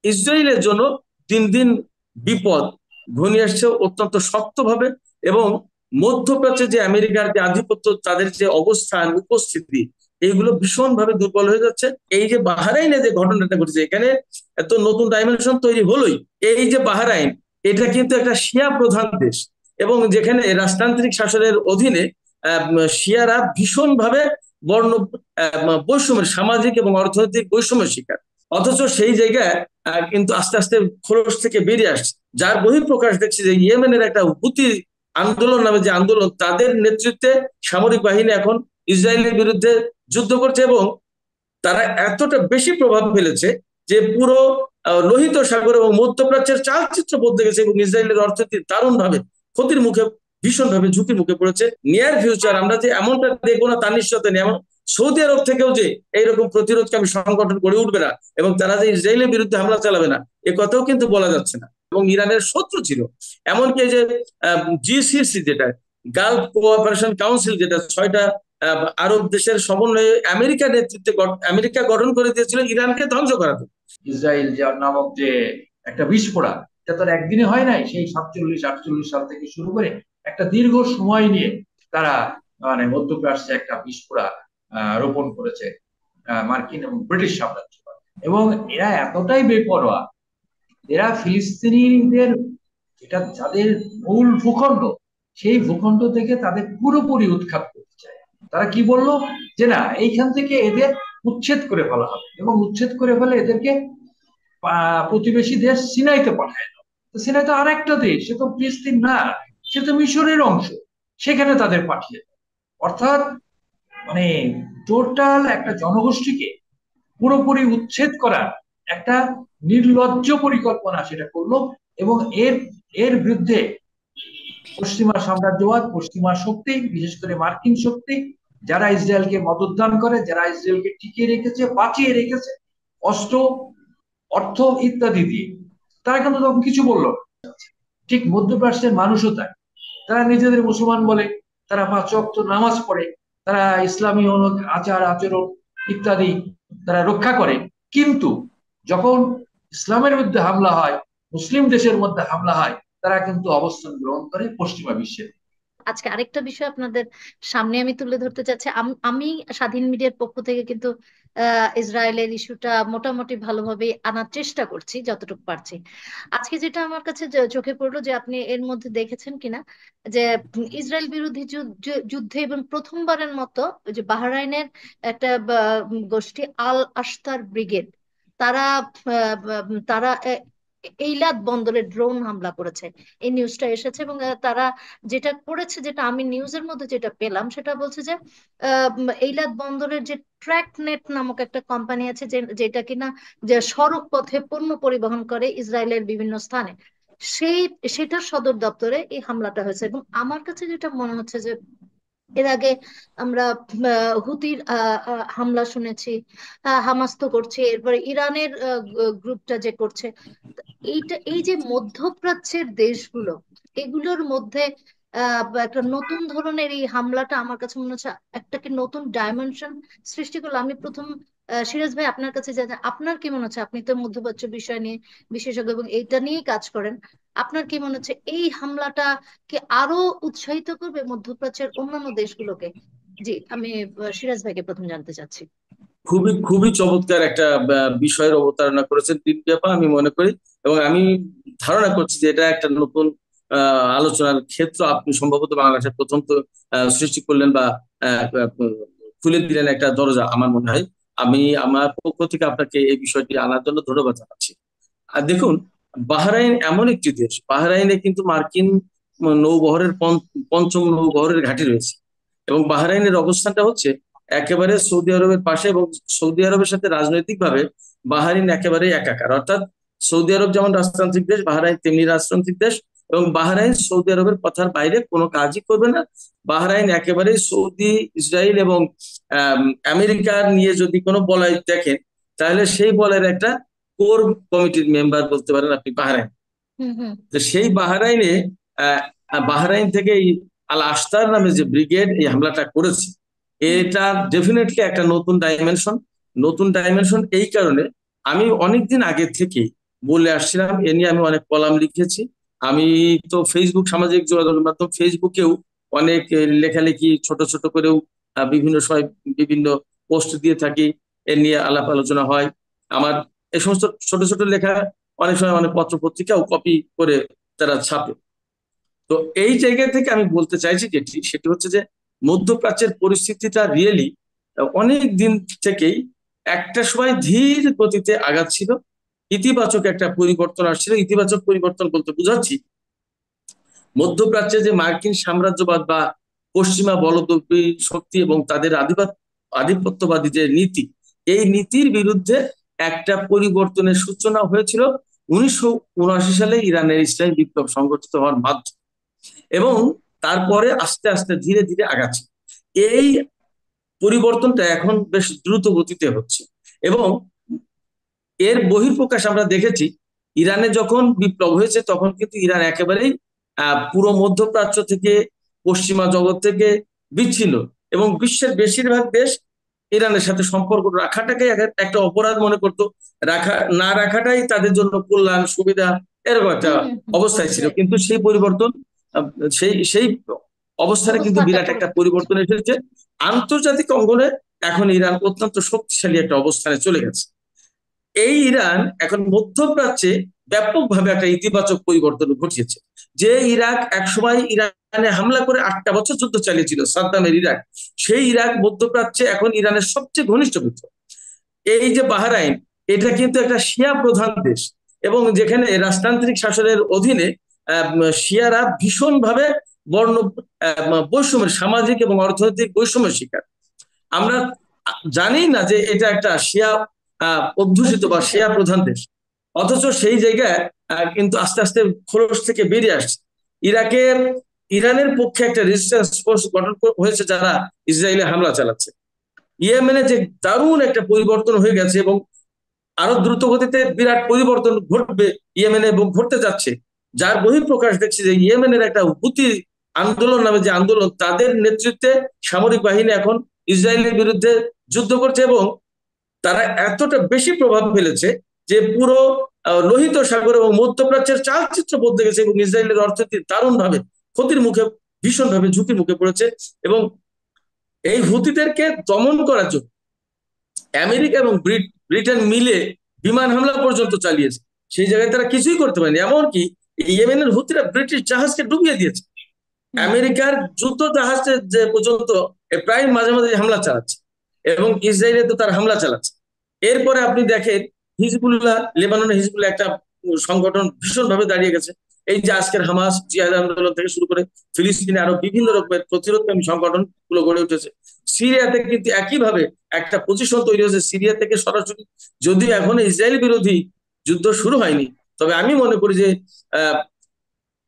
ইসরায়েলের জন্য দিন দিন বিপদ ঘনিয়ে আসছে অত্যন্ত শক্তভাবে। এবং মধ্যপ্রাচ্যে যে আমেরিকার যে আধিপত্য, তাদের যে অবস্থান উপস্থিতি, এইগুলো ভীষণভাবে দুর্বল হয়ে যাচ্ছে। এই যে বাহরাইনে যে ঘটনাটা ঘটেছে, এখানে এত নতুন ডাইমেনশন তৈরি হলোই। এই যে বাহরাইন, এটা কিন্তু একটা শিয়া প্রধান দেশ, এবং যেখানে রাজতান্ত্রিক শাসনের অধীনে শিয়ারা ভীষণভাবে বর্ণ বৈষম্যের, সামাজিক এবং অর্থনৈতিক বৈষম্যের শিকার। অথচ সেই জায়গায় কিন্তু আস্তে আস্তে খোলস থেকে বেরিয়ে আসছে, যার বহিঃপ্রকাশ দেখছি যে ইয়েমেনের একটা হুতি আন্দোলন নামে যে আন্দোলন, তাদের নেতৃত্বে সামরিক বাহিনী এখন ইসরায়েলের বিরুদ্ধে যুদ্ধ করছে, এবং তারা এতটা বেশি প্রভাব ফেলেছে যে পুরো লোহিত সাগর এবং মধ্যপ্রাচ্যের চালচিত্র বদলে গেছে, এবং ইসরায়েলের অর্থনীতি দারুণ ভাবে ক্ষতির মুখে, ভীষণ ভাবে ঝুঁকির মুখে পড়েছে। নিয়ার ফিউচার আমরা যে এমনটা দেখবো না তার নিশ্চয়তা নেই। এমন সৌদি আরব থেকেও যে এইরকম প্রতিরোধকামী সংগঠন গড়ে উঠবে না, এবং তারা যে ইসরায়েলের বিরুদ্ধে হামলা চালাবে না, এ কথাও কিন্তু বলা যাচ্ছে না। এবং ইরানের শত্রু ছিল, এমনকি যে জিসিসি, যেটা গালফ কোঅপারেশন কাউন্সিল, যেটা 6টা আরব দেশের সমন্বয়ে আমেরিকা নেতৃত্বে আমেরিকা গঠন করে দিয়েছিল ইরানকে ধ্বংস করাতে। ইসরায়েল যার নামক যে একটা বিস্ফোরণ, এটা তো একদিনে হয় নাই। সেই 47-48 সাল থেকে শুরু করে একটা দীর্ঘ সময় নিয়ে তারা মানে মধ্যপ্রাচ্যে একটা বিস্ফোরণ রোপণ করেছে মার্কিন এবং ব্রিটিশ সাম্রাজ্য। এবং এরা এতটাই বেপরোয়া, এরা ফিলিস্তিনিদের, এটা যাদের মূল ভূখণ্ড, সেই ভূখণ্ড থেকে তাদের পুরোপুরি উৎখাত করতে চায়। তারা কি বললো, যে না, এইখান থেকে এদের উচ্ছেদ করে ফেলা হবে, এবং উচ্ছেদ করে ফেলে এদেরকে প্রতিবেশী দেশ সিনাইতে পাঠায় দাও। তো সিনাই তো আরেকটা দেশ, সে তো ফিলিস্তিন না, সে তো মিশরের অংশ, সেখানে তাদের পাঠিয়ে দাও। অর্থাৎ মানে টোটাল একটা জনগোষ্ঠীকে পুরোপুরি উচ্ছেদ করার একটা নির্লজ্জ পরিকল্পনা সেটা করলো। এবং এর এর বিরুদ্ধে পশ্চিমা সাম্রাজ্যবাদ, পশ্চিমা শক্তি, বিশেষ করে মার্কিন শক্তি, যারা ইসরায়েলকে মদতদান করে, যারা ইসরায়েলকে টিকিয়ে রেখেছে, বাঁচিয়ে রেখেছে অস্ত্র, অর্থ ইত্যাদি দিয়ে, তারা কিন্তু তখন কিছু বললো না। ঠিক মধ্যপ্রাচ্যের মানুষও তাই, তারা নিজেদের মুসলমান বলে, তারা 5 ওয়াক্ত নামাজ পড়ে, তারা ইসলামী আচার আচরণ ইত্যাদি তারা রক্ষা করে। কিন্তু যখন ইসলামের মধ্যে হামলা হয়, মুসলিম দেশের মধ্যে হামলা হয়, তারা কিন্তু অবস্থান গ্রহণ করে পশ্চিমা বিশ্বের। আজকে আরেকটা বিষয় আপনাদের সামনে আমি তুলে ধরতে চাচ্ছি। আমি স্বাধীন মিডিয়ার পক্ষ থেকে কিন্তু ইসরায়েলের ইস্যুটা মোটামুটি ভালোভাবে আনার চেষ্টা করছি যতটুকু পারছি। আজকে যেটা আমার কাছে চোখে পড়লো, যে আপনি এর মধ্যে দেখেছেন কিনা, যে ইসরায়েল বিরোধী যুদ্ধে এবং প্রথমবারের মতো ওই যে বাহরাইনের একটা গোষ্ঠী আল আশতার ব্রিগেড, তারা তারা এইলাদ বন্দরে ড্রোন হামলা করেছে। এই নিউজটা এসেছে, এবং তারা যেটা করেছে, যেটা আমি নিউজের মধ্যে যেটা পেলাম, সেটা বলছে যে এইলাদ বন্দরের যে ট্র্যাক নেট নামক একটা কোম্পানি আছে, যেটা কিনা যে সড়ক পথে পণ্য পরিবহন করে ইসরায়েলের বিভিন্ন স্থানে, সেই সেটার সদর দপ্তরে এই হামলাটা হয়েছে। এবং আমার কাছে যেটা মনে হচ্ছে যে এর আগে আমরা হুতির হামলা শুনেছি, হামাস তো করছে, এরপরে ইরানের গ্রুপটা যে করছে। এই যে মধ্যপ্রাচ্যের দেশগুলো, এগুলোর মধ্যে একটা নতুন ধরনের এই হামলাটা আমার কাছে মনে হচ্ছে একটা কি নতুন ডাইমেনশন সৃষ্টি করলো। আমি প্রথম সিরাজ ভাই, আপনার কাছে যা যা, আপনার কি মনে হচ্ছে? আপনি তো মধ্যপ্রাচ্য বিষয় নিয়ে বিশেষজ্ঞ এবং এইটা নিয়েই কাজ করেন। আপনার কি মনে হচ্ছে এই হামলাটা কি আরো উৎসাহিত করবে মধ্যপ্রাচ্যের অন্যান্য দেশগুলোকে? জি, আমি সিরাজ ভাইকে প্রথম জানতে চাচ্ছি। খুবই খুবই চমৎকার একটা বিষয়ের অবতারণা করেছেন দীপজ্ঞাপা, আমি মনে করি। এবং আমি ধারণা করছি যে এটা একটা নতুন আলোচনার ক্ষেত্র আপনি সম্ভবত বাংলাদেশের প্রথম তো সৃষ্টি করলেন, বা আহ, আহ, খুলে দিলেন একটা দরজা, আমার মনে হয়। আমি আমার পক্ষ থেকে আপনাকে এই বিষয়টি আনার জন্য ধন্যবাদ জানাচ্ছি। আর দেখুন, বাহরাইন এমন একটি দেশ, বাহরাইনে কিন্তু মার্কিন নৌবহরের পঞ্চম নৌবহরের ঘাঁটি রয়েছে। এবং বাহরাইনের অবস্থানটা হচ্ছে একেবারে সৌদি আরবের পাশে, এবং সৌদি আরবের সাথে রাজনৈতিকভাবে বাহরাইন একেবারে একাকার। অর্থাৎ সৌদি আরব যেমন রাজতান্ত্রিক দেশ, বাহরাইন তেমনি রাজতান্ত্রিক দেশ। এবং বাহরাইন সৌদি আরবের কথার বাইরে কোনো কাজই করবে না। বাহরাইন একেবারে সৌদি, ইসরায়েল এবং আহ আমেরিকার নিয়ে যদি কোনো বলয় দেখেন, তাহলে সেই বলয়ের একটা কোর কমিটির মেম্বার বলতে পারেন আপনি বাহরাইন। হুম হুম। তো সেই বাহরাইনে আহ, বাহরাইন থেকে এই আল আশতার নামে যে ব্রিগেড এই হামলাটা করেছে, হুম এটা ডেফিনেটলি একটা নতুন ডাইমেনশন। নতুন ডাইমেনশন এই কারণে, আমি অনেকদিন আগে থেকে বলে আসছিলাম। এ নিয়ে আমি অনেক কলাম লিখেছি। আমি তো ফেসবুক, সামাজিক যোগাযোগের মাধ্যম ফেসবুকেও অনেক লেখালেখি ছোট ছোট করেও বিভিন্ন সময় বিভিন্ন পোস্ট দিয়ে থাকি। এ নিয়ে আলাপ আলোচনা হয় আমার। এই সমস্ত ছোট ছোট লেখা অনেক সময় অনেক পত্র পত্রিকাও কপি করে তারা ছাপে। তো এই জায়গা থেকে আমি বলতে চাইছি যেটি, সেটি হচ্ছে যে মধ্যপ্রাচ্যের পরিস্থিতিটা রিয়েলি অনেক দিন থেকেই একটা সময় ধীর গতিতে আগাচ্ছিল, ইতিবাচক একটা পরিবর্তন আসছিল। ইতিবাচক পরিবর্তন বলতে বুঝাচ্ছি, মধ্যপ্রাচ্যে যে মার্কিন সাম্রাজ্যবাদ বা পশ্চিমা বলদর্পী শক্তি এবং তাদের আধিপত্যবাদী যে নীতি, এই নীতির বিরুদ্ধে একটা পরিবর্তনের সূচনা হয়েছিল 1979 সালে ইরানের ইসলামী বিপ্লব সংগঠিত হওয়ার মাধ্যমে, এবং তারপরে আস্তে আস্তে ধীরে ধীরে আগাচ্ছে। এই পরিবর্তনটা এখন বেশ দ্রুত গতিতে হচ্ছে, এবং এর বহিঃপ্রকাশ আমরা দেখেছি। ইরানে যখন বিপ্লব হয়েছে তখন কিন্তু ইরান একেবারেই পুরো মধ্যপ্রাচ্য থেকে, পশ্চিমা জগৎ থেকে বিচ্ছিন্ন, এবং বিশ্বের বেশিরভাগ দেশ ইরানের সাথে সম্পর্ক রাখাটাকে একটা অপরাধ মনে করতো। না রাখাটাই তাদের জন্য কল্যাণ, সুবিধা, এরকম একটা হুম হুম হুম অবস্থায় ছিল। right. কিন্তু সেই পরিবর্তন, সেই সেই অবস্থানে কিন্তু অবস্থাটা বিরাট একটা পরিবর্তন হচ্ছে। পরিবর্তন এসেছে। আন্তর্জাতিক অঙ্গনে এখন ইরান অত্যন্ত শক্তিশালী একটা অবস্থানে চলে গেছে। এই ইরান এখন মধ্যপ্রাচ্যে ব্যাপকভাবে একটা ইতিবাচক পরিবর্তন ঘটিয়েছে। যে ইরাক একসময় ইরানে হামলা করে 8টা বছর যুদ্ধ চালিয়েছিল, সাদ্দামের ইরাক, সেই ইরাক মধ্যপ্রাচ্যে এখন ইরানের সবচেয়ে ঘনিষ্ঠ মিত্র। এই যে বাহরাইন, এটা কিন্তু একটা শিয়া প্রধান দেশ, এবং যেখানে রাজতান্ত্রিক শাসনের অধীনে শিয়ারা ভীষণভাবে বর্ণ বৈষম্যের, সামাজিক এবং অর্থনৈতিক বৈষম্যের শিকার। আমরা জানি না যে এটা একটা শিয়া অধ্যুষিত বা অধ্যুষিত। শিয়া প্রধান দেশ, অথচ সেই জায়গায় কিন্তু আস্তে আস্তে খোলস থেকে বেরিয়ে আসছে। ইরাকের ইরানের পক্ষে একটা রেজিস্ট্যান্স ফোর্স গঠন হয়েছে, যারা ইসরায়েলে হামলা চালাচ্ছে। ইয়েমেনে যে দারুণ একটা পরিবর্তন হয়ে গেছে, এবং আরো দ্রুত গতিতে বিরাট পরিবর্তন ঘটবে ইয়েমেনে এবং ঘটতে যাচ্ছে, যার বহিঃপ্রকাশ দেখছি যে ইয়েমেনের একটা হুতি আন্দোলন নামে যে আন্দোলন, তাদের নেতৃত্বে সামরিক বাহিনী এখন ইসরায়েলের বিরুদ্ধে যুদ্ধ করছে, এবং তারা এতটা বেশি প্রভাব ফেলেছে যে পুরো লোহিত সাগর এবং মধ্যপ্রাচ্যের চালচিত্র বদলে গেছে, এবং ইসরায়েলের অর্থনীতি দারুণ ভাবে ক্ষতির মুখে, ভীষণ ভাবে ঝুঁকির মুখে পড়েছে। এবং এই হুতিদেরকে দমন করার জন্য আমেরিকা এবং ব্রিটেন মিলে বিমান হামলা পর্যন্ত চালিয়েছে। সেই জায়গায় তারা কিছুই করতে পারেনি। এমনকি ইয়েমেনের হুতিরা ব্রিটিশ জাহাজকে ডুবিয়ে দিয়েছে। আমেরিকার যুদ্ধ জাহাজে যে পর্যন্ত প্রায় মাঝে মাঝে হামলা চালাচ্ছে, এবং ইসরায়েলে তো তার হামলা চালাচ্ছে। এরপরে আপনি দেখেন হিজবুল্লাহ, লেবাননের হিজবুল্লাহ একটা সংগঠন ভীষণ ভাবে দাঁড়িয়ে গেছে। এই যে আজকের হামাস, জিহাদ আন্দোলন থেকে শুরু করে ফিলিস্তিনে আরো বিভিন্ন রকমের প্রতিরোধকামী সংগঠন গুলো গড়ে উঠেছে। সিরিয়াতে কিন্তু একইভাবে একটা পজিশন তৈরি হয়েছে। সিরিয়া থেকে সরাসরি, যদিও এখন ইসরায়েল বিরোধী যুদ্ধ শুরু হয়নি, তবে আমি মনে করি যে আহ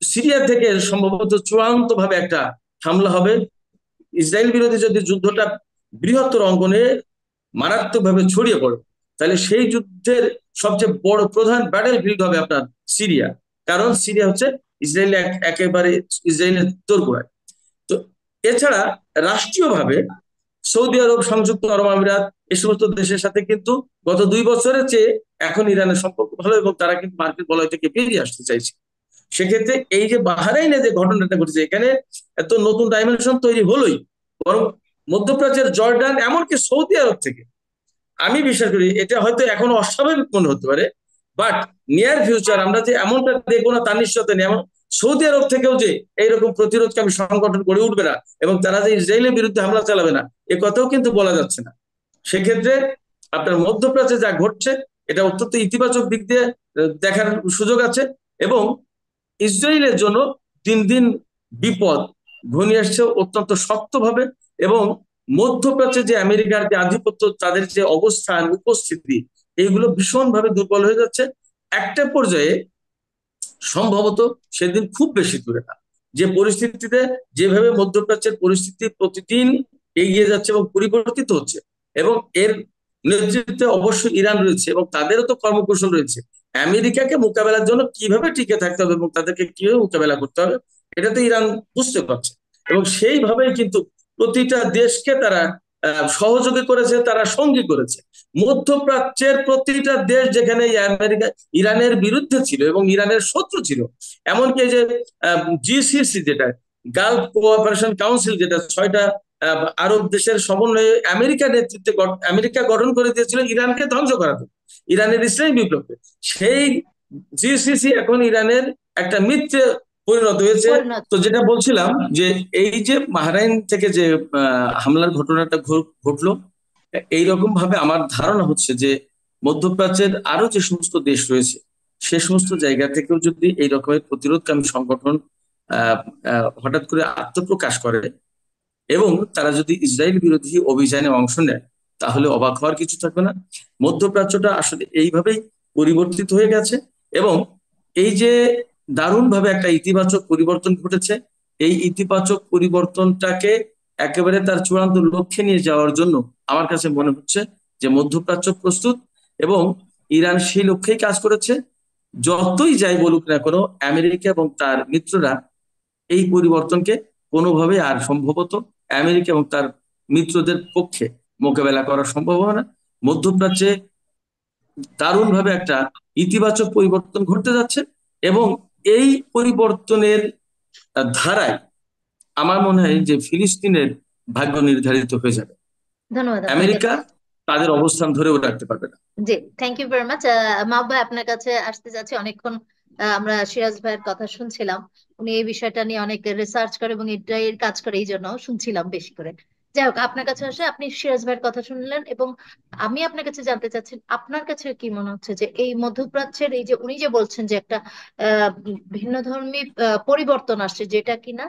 সিরিয়া থেকে সম্ভবত চূড়ান্ত ভাবে একটা হামলা হবে। ইসরায়েল বিরোধী যদি যুদ্ধটা বৃহত্তর অঙ্গনে মারাত্মকভাবে ছড়িয়ে পড়ে, তাহলে সেই যুদ্ধের সবচেয়ে বড় প্রধান ব্যাটেল ফিল্ড হবে আপনার সিরিয়া। কারণ সিরিয়া হচ্ছে ইসরায়েল একেবারে ইসরায়েলের দোরগোড়ায়। তো এছাড়া রাষ্ট্রীয়ভাবে সৌদি আরব, সংযুক্ত আরব আমিরাত, এই সমস্ত দেশের সাথে কিন্তু গত 2 বছরের চেয়ে এখন ইরানের সম্পর্ক ভালো, এবং তারা কিন্তু মার্কিন বলয় থেকে বেরিয়ে আসতে চাইছে। সেক্ষেত্রে এই যে বাহরাইনে যে ঘটনাটা ঘটেছে, এখানে এত নতুন ডাইমেনশন তৈরি হলোই, বরং মধ্যপ্রাচ্যের জর্ডান, এমনকি সৌদি আরব থেকে, আমি বিশ্বাস করি এটা হয়তো এখন অস্বাভাবিক মনে হতে পারে, বাট নিয়ার ফিউচার আমরা যে এমনটা দেখবো না তার নিশ্চয়তা নেই। এমন সৌদি আরব থেকেও যে এইরকম প্রতিরোধকামী সংগঠন গড়ে উঠবে না, এবং তারা যে ইসরায়েলের বিরুদ্ধে হামলা চালাবে না, এ কথাও কিন্তু বলা যাচ্ছে না। সেক্ষেত্রে আপনার মধ্যপ্রাচ্যে যা ঘটছে, এটা অত্যন্ত ইতিবাচক দিক দিয়ে দেখার সুযোগ আছে। এবং ইসরায়েলের জন্য দিন দিন বিপদ ঘনিয়ে আসছে অত্যন্ত শক্তভাবে, এবং মধ্যপ্রাচ্যে যে আমেরিকার যে আধিপত্য, তাদের যে অবস্থান, উপস্থিতি, এইগুলো ভীষণভাবে দুর্বল হয়ে যাচ্ছে। একটা পর্যায়ে সম্ভবত, সেদিন খুব বেশি দূরে না, যে পরিস্থিতিতে, যেভাবে মধ্যপ্রাচ্যের পরিস্থিতি প্রতিদিন এগিয়ে যাচ্ছে এবং পরিবর্তিত হচ্ছে, এবং এর নেতৃত্বে অবশ্যই ইরান রয়েছে, এবং তাদেরও তো কর্মকৌশল রয়েছে। আমেরিকাকে মোকাবেলার জন্য কিভাবে টিকে থাকতে হবে এবং তাদেরকে কিভাবে মোকাবেলা করতে হবে, এটা তো ইরান বুঝতে পারছে, এবং সেইভাবেই কিন্তু প্রতিটা দেশকে তারা সহযোগী করেছে, তারা সঙ্গী করেছে। মধ্যপ্রাচ্যের প্রতিটা দেশ যেখানে আমেরিকা ইরানের বিরুদ্ধে ছিল এবং ইরানের শত্রু ছিল, এমনকি এই যে জিসিসি যেটা গালফ কোঅপারেশন কাউন্সিল, যেটা 6টা আরব দেশের সমন্বয়ে আমেরিকা নেতৃত্বে আমেরিকা গঠন করে দিয়েছিল ইরানকে ধ্বংস করাতে, ইরানের ইসলামী বিপ্লবকে। সেই জিসিসি এখন ইরানের একটা মিত্রে পরিণত হয়েছে। তো যেটা বলছিলাম যে এই যে বাহরাইন থেকে যে হামলার ঘটনাটা ঘটলো, এইরকম ভাবে আমার ধারণা হচ্ছে যে মধ্যপ্রাচ্যের আরো যে সমস্ত দেশ রয়েছে সে সমস্ত জায়গা থেকেও যদি এই রকমের প্রতিরোধকামী সংগঠন হঠাৎ করে আত্মপ্রকাশ করে এবং তারা যদি ইসরায়েল বিরোধী অভিযানে অংশ নেয়, তাহলে অবাক হওয়ার কিছু থাকবে না। মধ্যপ্রাচ্যটা আসলে এইভাবেই পরিবর্তিত হয়ে গেছে এবং এই যে দারুণভাবে একটা ইতিবাচক পরিবর্তন ঘটেছে, এই ইতিবাচক পরিবর্তনটাকে একেবারে তার চূড়ান্ত লক্ষ্যে নিয়ে যাওয়ার জন্য আমার কাছে মনে হচ্ছে যে মধ্যপ্রাচ্য প্রস্তুত এবং ইরান সেই লক্ষ্যেই কাজ করেছে। যতই যাই বলুক না কোনো, আমেরিকা এবং তার মিত্ররা এই পরিবর্তনকে কোনোভাবে আর সম্ভবত আমেরিকা এবং তার মিত্রদের পক্ষে মোকাবেলা করা সম্ভব হবে না। মধ্যপ্রাচ্যে দারুণভাবে একটা ইতিবাচক পরিবর্তন ঘটতে যাচ্ছে এবং এই পরিবর্তনের ধারায় আমার মনে হয় যে ফিলিস্তিনের ভাগ্য নির্ধারিত হয়ে যাবে। ধন্যবাদ আপনাকে। আমেরিকা তাদের অবস্থান ধরেও রাখতে পারবে না। জি, থ্যাংক ইউ ভেরি মাচ। মাহবুব ভাই, আপনার কাছে আসতে যাচ্ছি। অনেকক্ষণ আমরা সিরাজ ভাইয়ের কথা শুনছিলাম। উনি এই বিষয়টা নিয়ে অনেক রিসার্চ করে এবং এটাই কাজ করে, এই জন্য শুনছিলাম বেশি করে। যাই হোক, আপনার কাছে আসে, আপনি সিরাজ ভাইয়ের কথা শুনলেন এবং আমি আপনার কাছে জানতে চাচ্ছি আপনার কাছে কি মনে হচ্ছে যে এই মধ্যপ্রাচ্যের এই যে উনি যে বলছেন যে একটা ভিন্ন ধর্মী পরিবর্তন আসছে, যেটা কিনা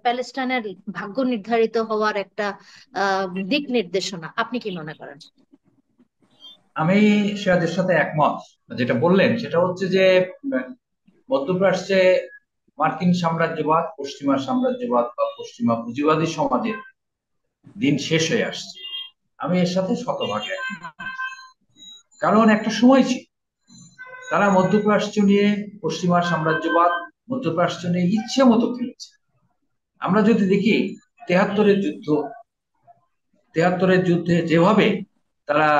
প্যালেস্টাইনের ভাগ্য নির্ধারিত হওয়ার একটা দিক নির্দেশনা, আপনি কি মনে করেন? আমি সিরাজের সাথে একমত। যেটা বললেন সেটা হচ্ছে যে মধ্যপ্রাচ্যে মার্কিন সাম্রাজ্যবাদ, পশ্চিমা সাম্রাজ্যবাদ বা পশ্চিমা পুঁজিবাদী সমাজের দিন শেষ হয়ে আসছে। আমি এর সাথে শতভাগে একমত। কারণ একটা সময় ছিল তারা মধ্যপ্রাচ্য নিয়ে, পশ্চিমা সাম্রাজ্যবাদ মধ্যপ্রাচ্য নিয়ে ইচ্ছে মতো খেলেছে। আমরা যদি দেখি 73-এর যুদ্ধে যেভাবে তারা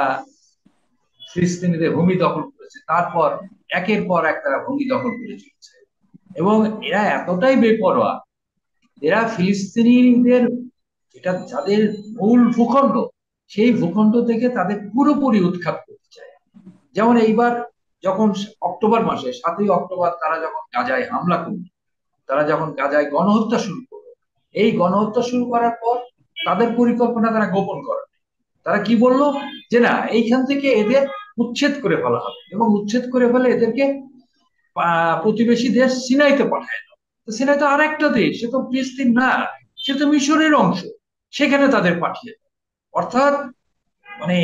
ফিলিস্তিনিদের ভূমি দখল করেছে, তারপর একের পর এক তারা ভূমি দখল করে চলেছে এবং এরা এতটাই বেপরোয়া, এরা ফিলিস্তিনিদের যেটা যাদের মূল ভূখণ্ড, সেই ভূখণ্ড থেকে তাদের পুরোপুরি উৎখাত করতে চায়। যেমন এইবার যখন অক্টোবর মাসে 7ই অক্টোবর তারা যখন গাজায় হামলা করল, তারা যখন গাজায় গণহত্যা শুরু করলো, এই গণহত্যা শুরু করার পর তাদের পরিকল্পনা তারা গোপন করে। তারা কি বললো যে না, এইখান থেকে এদের উচ্ছেদ করে ফেলা হবে এবং উচ্ছেদ করে ফেলে এদেরকে প্রতিবেশী দেশ সিনাইতে পাঠায় দাও। তো সিনাই তো আরেকটা দেশ, সে তো ফিলিস্তিন না, সে তো মিশরের অংশ, সেখানে তাদের পাঠিয়ে দাও। অর্থাৎ মানে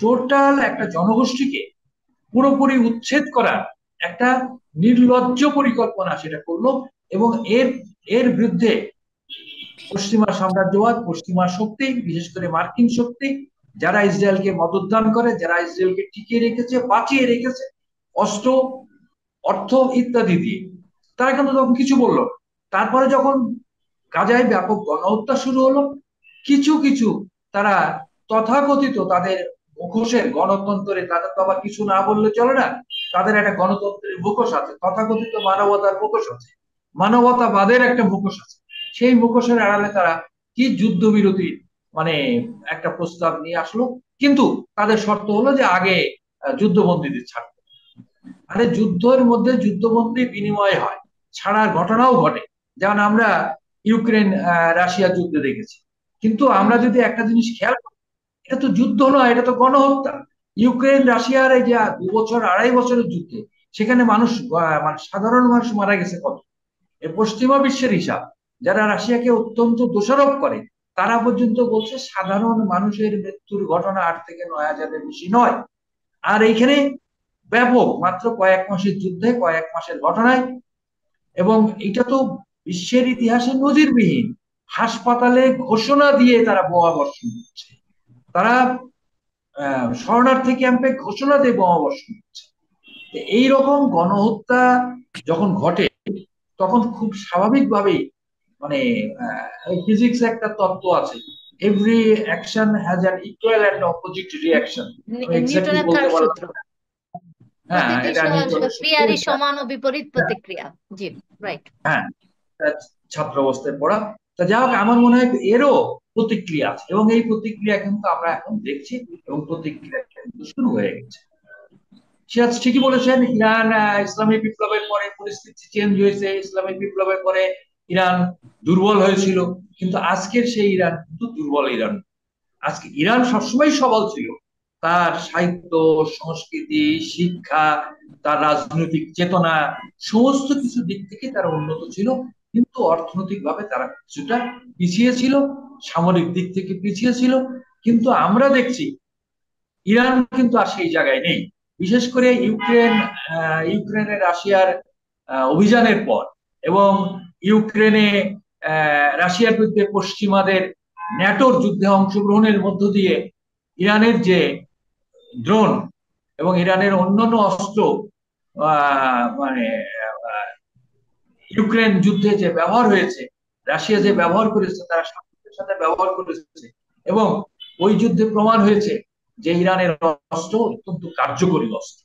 টোটাল একটা জনগোষ্ঠীকে পুরোপুরি উচ্ছেদ করার একটা নির্লজ্জ পরিকল্পনা সেটা করলো এবং এর এর বিরুদ্ধে পশ্চিমা সাম্রাজ্যবাদ, পশ্চিমা শক্তি, বিশেষ করে মার্কিন শক্তি, যারা ইসরায়েলকে মদতদান করে, যারা ইসরায়েলকে টিকিয়ে রেখেছে, বাঁচিয়ে রেখেছে অস্ত্র, অর্থ ইত্যাদি দিয়ে, তারা কিন্তু তখন কিছু বলল। তারপরে যখন গাজায় ব্যাপক গণহত্যা শুরু হলো, কিছু কিছু তারা তথাকথিত তাদের মুখোশের গণতন্ত্রে, তাদের তো আবার কিছু না বললে চলে না, তাদের একটা গণতন্ত্রের মুখোশ আছে, তথাকথিত মানবতার মুখোশ আছে, মানবতাবাদের একটা মুখোশ আছে। সেই মুখোশের আড়ালে তারা কি যুদ্ধবিরতি মানে একটা প্রস্তাব নিয়ে আসলো, কিন্তু তাদের শর্ত হলো যে আগে যুদ্ধবন্দীদের ছাড়তে। আরে যুদ্ধের মধ্যে যুদ্ধবন্দী বিনিময় হয়, ছাড়ার ঘটনাও ঘটে, যেমন আমরা ইউক্রেন রাশিয়া যুদ্ধে দেখেছি। কিন্তু আমরা যদি একটা জিনিস খেয়াল করি, এটা তো যুদ্ধ নয়, এটা তো গণহত্যা। ইউক্রেন রাশিয়ার এই যে 2 বছর 2.5 বছরের যুদ্ধে, সেখানে মানুষ মানে সাধারণ মানুষ মারা গেছে কত? এ পশ্চিমা বিশ্বের হিসাব। যারা রাশিয়াকে অত্যন্ত দোষারোপ করে, তারা পর্যন্ত বলছে সাধারণ মানুষের মৃত্যুর ঘটনা 8 থেকে 9 হাজারের বেশি নয়। আর এইখানে ব্যাপক মাত্র কয়েক মাসের যুদ্ধে, কয়েক মাসের ঘটনায়, এবং এটা তো বিশ্বের ইতিহাসে নজিরবিহীন। হাসপাতালে ঘোষণা দিয়ে তারা বোমা বর্ষণ করছে, তারা শরণার্থী ক্যাম্পে ঘোষণা দিয়ে বোমা বর্ষণ করছে। এইরকম গণহত্যা যখন ঘটে, তখন খুব স্বাভাবিকভাবেই মানে ফিজিক্স একটা তত্ত্ব আছে every action has an equal and opposite reaction. আমি এক্স্যাক্টলি নিউটনের বলতে তার পারলাম সূত্র, না। হ্যাঁ, প্রতিটি এটা নিউটনের সূত্র। ক্রিয়ারই সমান ও বিপরীত প্রতিক্রিয়া। জি, রাইট। হ্যাঁ, ছাত্র অবস্থায় পড়া। তা যাই হোক, আমার মনে হয় এরও প্রতিক্রিয়া আছে, এবং এই প্রতিক্রিয়া কিন্তু আমরা এখন দেখছি, এবং প্রতিক্রিয়া কিন্তু শুরু হয়ে গেছে। সিরাজ ঠিকই বলেছেন, ইরান ইসলামী বিপ্লবের পরে পরিস্থিতি চেঞ্জ হয়েছে। ইসলামী বিপ্লবের পরে ইরান দুর্বল হয়েছিল, কিন্তু আজকের সেই ইরান কিন্তু দুর্বল ইরান। আজকে ইরান সবসময় সবল ছিল। তার সাহিত্য, সংস্কৃতি, শিক্ষা, তার রাজনৈতিক চেতনা, সমস্ত কিছু দিক থেকে তারা উন্নত ছিল। কিন্তু অর্থনৈতিক ভাবে তারা কিছুটা পিছিয়ে ছিল, সামরিক দিক থেকে পিছিয়ে ছিল। কিন্তু আমরা দেখছি ইরান কিন্তু আর সেই জায়গায় নেই। বিশেষ করে ইউক্রেনে রাশিয়ার অভিযানের পর, এবং ইউক্রেনে রাশিয়ার বিরুদ্ধে পশ্চিমাদের ন্যাটোর যুদ্ধে অংশগ্রহণের মধ্য দিয়ে ইরানের যে ড্রোন এবং ইরানের অন্যান্য অস্ত্র মানে ইউক্রেন যুদ্ধে যে ব্যবহার হয়েছে, রাশিয়া যে ব্যবহার করেছে, তারা সামরিকের সাথে ব্যবহার করেছে, এবং ওই যুদ্ধে প্রমাণ হয়েছে যে ইরানের অস্ত্র অত্যন্ত কার্যকরী অস্ত্র।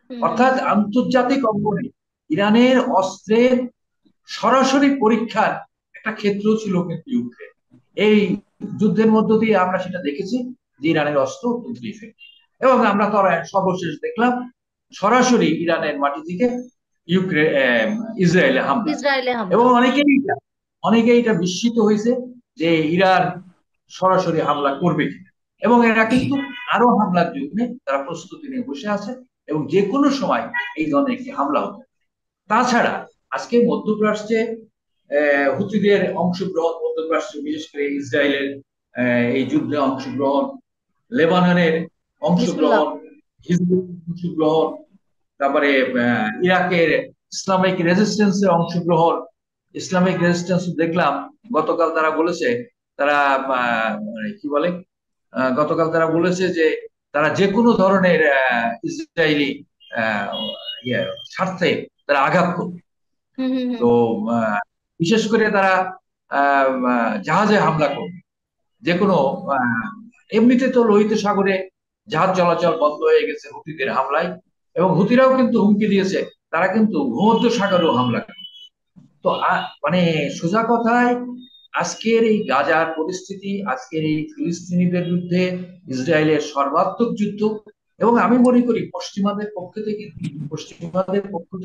অর্থাৎ আন্তর্জাতিক অঙ্গনে ইরানের অস্ত্রের সরাসরি পরীক্ষার একটা ক্ষেত্র ছিল কিন্তু ইউক্রেন। এই যুদ্ধের মধ্য দিয়ে আমরা সেটা দেখেছি যে ইরানের অস্ত্র অত্যন্ত ইফেক্টিভ। এবং আমরা তো সর্বশেষ দেখলাম সরাসরি ইরানের মাটি থেকে ইসরায়েলে হামলা। এবং অনেকেই এটা বিস্মিত হয়েছে যে ইরান সরাসরি হামলা করবে কিনা, এবং এরা কিন্তু আরো হামলার জন্য তারা প্রস্তুতি নিয়ে বসে আছে, এবং যে কোনো সময় এই ধরনের একটি হামলা হতে পারে। তাছাড়া আজকে মধ্যপ্রাচ্যে হুতিদের অংশগ্রহণ, মধ্যপ্রাচ্যে বিশেষ করে ইসরায়েলের এই যুদ্ধে অংশগ্রহণ, লেবাননের অংশগ্রহণ, হিজবুলের অংশগ্রহণ, তারপরে ইরাকের ইসলামিক রেজিস্ট্যান্সের অংশগ্রহণ। ইসলামিক রেজিস্ট্যান্স দেখলাম গতকাল তারা বলেছে, তারা কি বলে, গতকাল তারা বলেছে যে তারা যে কোনো ধরনের ইসরায়েলি স্বার্থে তারা আঘাত করবে। তো বিশেষ করে তারা জাহাজে হামলা করবে, যে কোনো এমনিতে তো লোহিত সাগরে জাহাজ চলাচল বন্ধ হয়ে গেছে হুতিদের হামলায়, এবং হুতিরাও কিন্তু হুমকি দিয়েছে তারা কিন্তু ভূমধ্য সাগরেও হামলা করবে। তো মানে সোজা কথায় আজকের এই গাজার পরিস্থিতি, আজকের এই ফিলিস্তিনিদের বিরুদ্ধে ইসরায়েলের সর্বাত্মক যুদ্ধ, এবং আমি মনে করি পশ্চিমাদের পক্ষ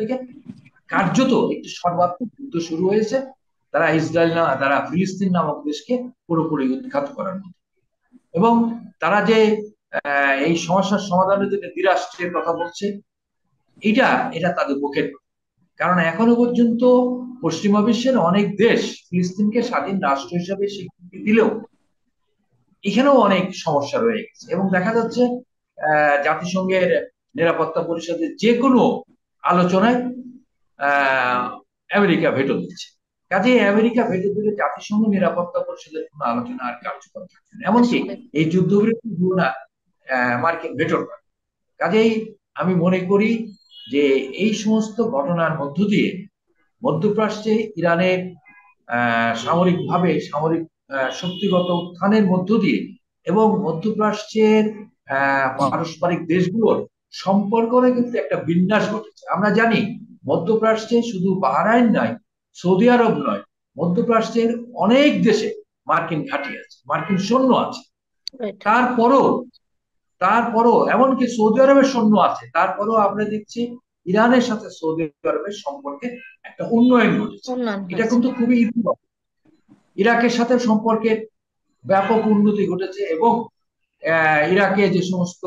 থেকে কার্যত একটি সর্বাত্মক যুদ্ধ শুরু হয়েছে। তারা ফিলিস্তিন নামক দেশকে পুরোপুরি উৎখাত করার মতো, এবং তারা যে এই সমস্যার সমাধানের জন্য দ্বিরাষ্ট্রের কথা বলছে, এটা তাদের মুখের। কারণ এখনো পর্যন্ত পশ্চিমা বিশ্বের অনেক দেশ ফিলিস্তিনকে স্বাধীন রাষ্ট্র হিসেবে স্বীকৃতি দিলেও এখানেও অনেক সমস্যা রয়ে গেছে, এবং দেখা যাচ্ছে জাতিসংঘের নিরাপত্তা পরিষদের যে কোনো আলোচনায় আমেরিকা ভেটো দিচ্ছে। কাজে আমেরিকা ভেটো দিলে জাতিসংঘ নিরাপত্তা পরিষদের কোনো আলোচনা আর কার্যকর থাকছে না, এমনকি এই যুদ্ধবিরতি না মার্কিন ভেটোর। কাজেই আমি মনে করি যে এই সমস্ত ঘটনার মধ্য দিয়ে মধ্যপ্রাচ্যে ইরানের সামরিক শক্তিগত উত্থানের মধ্য দিয়ে, এবং মধ্যপ্রাচ্যের পারস্পরিক দেশগুলোর সম্পর্কের কিন্তু একটা বিন্যাস ঘটেছে। আমরা জানি মধ্যপ্রাচ্যে শুধু বাহরাইন নয়, সৌদি আরব নয়, মধ্যপ্রাচ্যের অনেক দেশে মার্কিন ঘাঁটি আছে, মার্কিন সৈন্য আছে। তারপরও এমনকি সৌদি আরবের সৈন্য আছে, তারপরও আমরা দেখছি ইরানের সাথে সৌদি আরবের সম্পর্কে একটা উন্নয়ন ঘটেছে। এটা কিন্তু খুবই ইতিবাচক। ইরাকের সাথে সম্পর্কের ব্যাপক উন্নতি ঘটেছে, এবং ইরাকে যে সমস্ত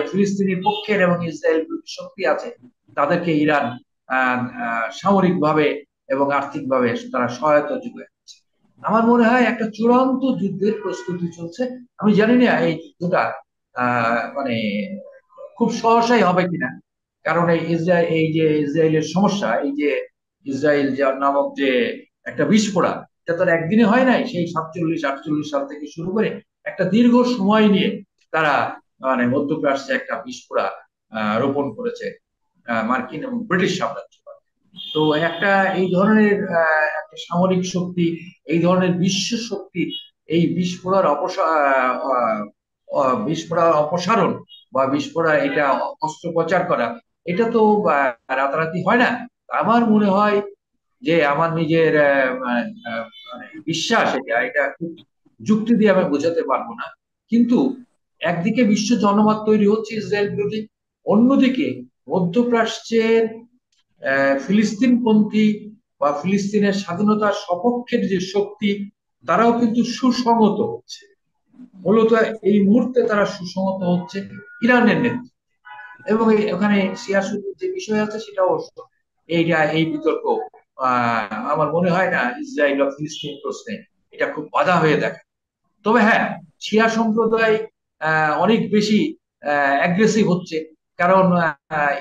ফিলিস্তিনি পক্ষের এবং ইসরায়েল শক্তি আছে, তাদেরকে ইরান সামরিকভাবে এবং আর্থিকভাবে তারা সহায়তা যোগায়। আমার মনে হয় একটা চূড়ান্ত যুদ্ধের প্রস্তুতি চলছে। আমি জানি না এই যুদ্ধটা মানে খুব সহসাই হবে কিনা, কারণ এই যে ইসরায়েলের সমস্যা, এই যে ইসরায়েল নামক যে একটা বিস্ফোরা, এটা তো একদিনে হয় নাই। সেই 47-48 সাল থেকে শুরু করে একটা দীর্ঘ সময় নিয়ে তারা মানে মধ্যপ্রাচ্যে একটা বিস্ফোরা রোপণ করেছে মার্কিন এবং ব্রিটিশ সাম্রাজ্য। তো একটা এই ধরনের একটা সামরিক শক্তি, এই ধরনের বিশ্ব শক্তি, এই বিস্ফোরার অপসারণ বা বিস্ফোরা এটা অস্ত্রোপচার করা, এটা তো রাতারাতি হয় না। আমার মনে হয় যে আমার নিজের বিশ্বাস, এটা এটা খুব যুক্তি দিয়ে আমি বোঝাতে পারবো না, কিন্তু একদিকে বিশ্ব জনমত তৈরি হচ্ছে ইসরায়েল বিরোধী, অন্যদিকে মধ্যপ্রাচ্যের ফিলিস্তিনপন্থী বা ফিলিস্তিনের স্বাধীনতার সপক্ষের যে শক্তি, তারাও কিন্তু সুসংহত হচ্ছে। মূলত এই মুহূর্তে তারা সুসংহত হচ্ছে ইরানের নেতৃত্বে। এবং ওখানে শিয়া সুন্নির যে বিষয় আছে সেটা অবশ্য এই বিতর্ক আমার মনে হয় না ইসরায়েল বা ফিলিস্তিন প্রশ্নে এটা খুব বাধা হয়ে দেখে। তবে হ্যাঁ, শিয়া সম্প্রদায় অনেক বেশি অ্যাগ্রেসিভ হচ্ছে, কারণ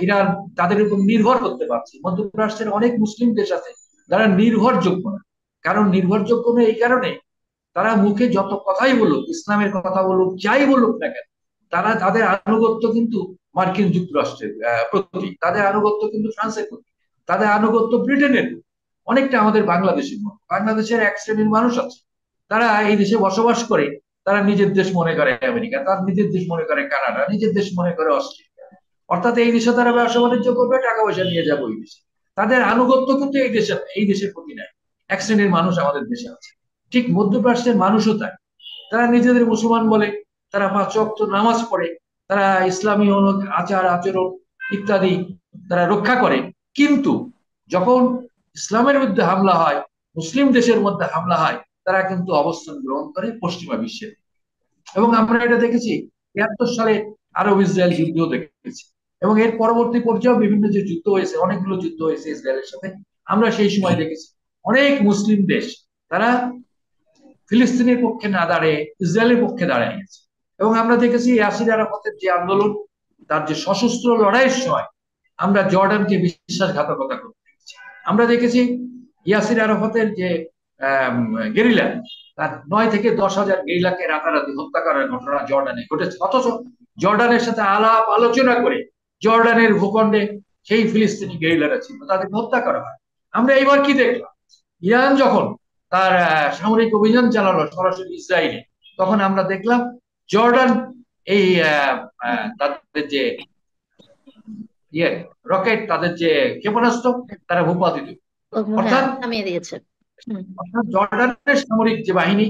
ইরান তাদের উপর নির্ভর করতে পারছে। মধ্যপ্রাচ্যের অনেক মুসলিম দেশ আছে যারা নির্ভরযোগ্য না। কারণ নির্ভরযোগ্য না এই কারণে, তারা মুখে যত কথাই বলুক, ইসলামের কথা বলুক, যাই বলুক না কেন, তাদের আনুগত্য কিন্তু মার্কিন যুক্তরাষ্ট্রের প্রতি, তাদের আনুগত্য কিন্তু ফ্রান্সের প্রতি, তাদের আনুগত্য ব্রিটেনের প্রতি। অনেকটা আমাদের বাংলাদেশের মতো। বাংলাদেশের এক শ্রেণীর মানুষ আছে, তারা এই দেশে বসবাস করে, তারা নিজের দেশ মনে করে আমেরিকা, তার নিজের দেশ মনে করে কানাডা, নিজের দেশ মনে করে অস্ট্রেলিয়া। অর্থাৎ এই দেশে তারা ব্যবসা বাণিজ্য করবে, টাকা পয়সা নিয়ে যাবে ওই দেশে। তাদের আনুগত্য কিন্তু এই দেশের প্রতি নাই। এক শ্রেণীর মানুষ আমাদের দেশে আছে। ঠিক মধ্যপ্রাচ্যের মানুষও তাই। তারা নিজেদের মুসলমান বলে, তারা 5 ওয়াক্ত নামাজ পড়ে, তারা ইসলামী আচার আচরণ ইত্যাদি তারা রক্ষা করে। কিন্তু যখন ইসলামের মধ্যে হামলা হয়, মুসলিম দেশের মধ্যে হামলা হয়, তারা কিন্তু অবস্থান গ্রহণ করে পশ্চিমা বিশ্বের। এবং আমরা এটা দেখেছি 73 সালে আরব ইসরায়েল যুদ্ধ দেখেছি, এবং এর পরবর্তী পর্যায়ে বিভিন্ন যে যুদ্ধ হয়েছে, অনেকগুলো যুদ্ধ হয়েছে ইসরায়েলের সাথে, আমরা সেই সময় দেখেছি অনেক মুসলিম দেশ তারা ফিলিস্তিনের পক্ষে না দাঁড়িয়ে ইসরায়েলের পক্ষে দাঁড়িয়ে গেছে। এবং আমরা দেখেছি ইয়াসির আরাফাতের যে আন্দোলন, তার যে সশস্ত্র লড়াইয়ের সময় আমরা জর্ডানকে বিশ্বাসঘাতকতা করতে দেখেছি। আমরা দেখেছি ইয়াসির আরাফাতের যে গেরিলা, তার 9 থেকে 10 হাজার গেরিলাকে রাতারাতি হত্যা করার ঘটনা জর্ডানে ঘটেছে। অথচ জর্ডানের সাথে আলাপ আলোচনা করে জর্ডানের ভূখণ্ডে সেই ফিলিস্তিনি গেরিলারা ছিল, তাদেরকে হত্যা করা হয়। আমরা এবার কি দেখলাম, ইরান যখন তার সামরিক অভিযান চালালো সরাসরি ইসরায়েলে, তখন আমরা দেখলাম জর্ডান এই তাদের যে রকেট, তাদের যে ক্ষেপণাস্ত্র, তারা ভূপাতিত। অর্থাৎ নামিয়ে দিয়েছে। অর্থাৎ জর্ডানের সামরিক যে বাহিনী,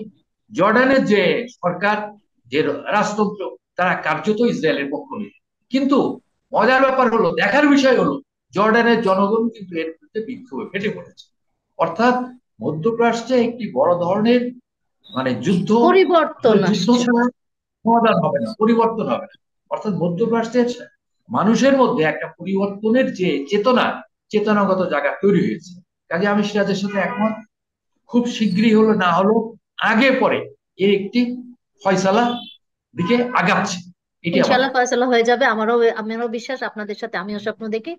জর্ডানের যে সরকার, যে রাজতন্ত্র, তারা কার্যত ইসরায়েলের পক্ষ নিয়ে। কিন্তু মজার ব্যাপার হলো, দেখার বিষয় হলো, জর্ডানের জনগণ কিন্তু এর বিরুদ্ধে বিক্ষোভে ফেটে পড়েছে। অর্থাৎ মধ্যপ্রাচ্যে একটি বড় ধরনের যুদ্ধ ছাড়া সমাধান হবে না, পরিবর্তন হবে না। অর্থাৎ মধ্যপ্রাচ্যের মানুষের মধ্যে একটা পরিবর্তনের যে চেতনাগত জায়গা তৈরি হয়েছে। কাজে আমি সিরাজের সাথে একমত, খুব শীঘ্রই হলো না হলো আগে পরে এর একটি ফয়সালা দিকে আগাচ্ছে। ইনশাআল্লাহ ফয়সালা হয়ে যাবে। আমারও বিশ্বাস, আপনাদের সাথে আমিও স্বপ্ন দেখি।